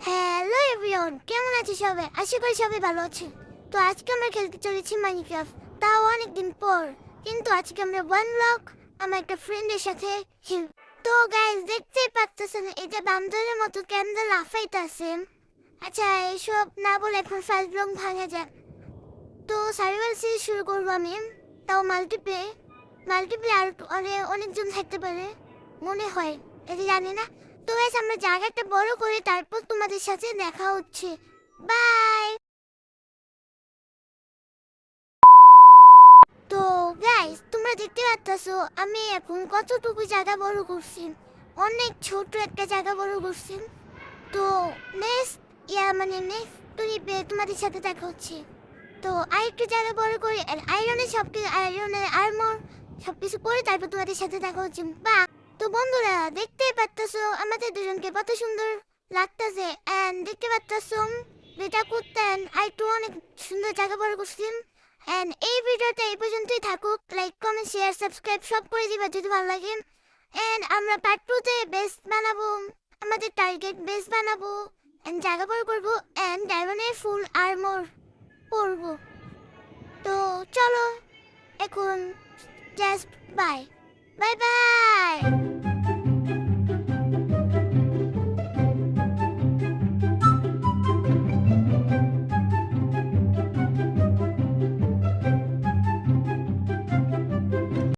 Hello everyone, কেমন আছো সবাই? আশা করি সবাই ভালো আছে। তো আজকে আমরা খেলতে চলেছি মাইনক্রাফট, তাও অনেকদিন পর। কিন্তু আজকে আমরা ওয়ান ব্লক আমার একটা ফ্রেন্ডের সাথে তো গাইস দেখতেই পাচ্ছেন এটা বান্দরের মতো ক্যান্ডেল লাফাইতেছে। আচ্ছা এসব না বলে এখন ফার্স্ট ব্লক ভাঙা যাক। তো সার্ভাইভাল সিরিজ শুরু করবো আমি, তাও মাল্টিপ্লে আর অনেকজন থাকতে পারে মনে হয়, এটা জানি না। তো গাইস আমরা জায়গাটা বড় করে তারপর তোমাদের সাথে দেখা হচ্ছে। বাই। তো গাইস তোমরা দেখতে পাচ্ছো আমি এখন কতটুকু জায়গা বড় করছি, অনেক ছোট একটা জায়গা বড় করছি। তো নেক্সট নেক্সট ট্রিপে তোমাদের সাথে দেখা হচ্ছে। তো আরেকটু জায়গা বড় করে আয়রনের সবকিছু আয়রনের আর্মর সবকিছু করে তারপর তোমাদের সাথে দেখা হচ্ছে। বা তো বন্ধুরা দেখতেই পাচ্ছো আমাদের দুজনকে কত সুন্দর লাগতেছে। এন্ড দেখতে পাচ্ছো যেটা করতেন আর একটু অনেক সুন্দর জায়গা বড় করছিলাম। এন্ড এই ভিডিওটা এই পর্যন্তই থাকুক। লাইক কমেন্ট শেয়ার সাবস্ক্রাইব সব করে দিবা যদি ভালো লাগে। এন্ড আমরা পার্ট 2 তে বেস বানাবো, আমাদের টার্গেট বেস বানাবো এন্ড জায়গা বড় করবো এন্ড ডায়মন্ডের ফুল আর্মর পরবো। তো চলো এখন জাস্ট বাই বাই বাই।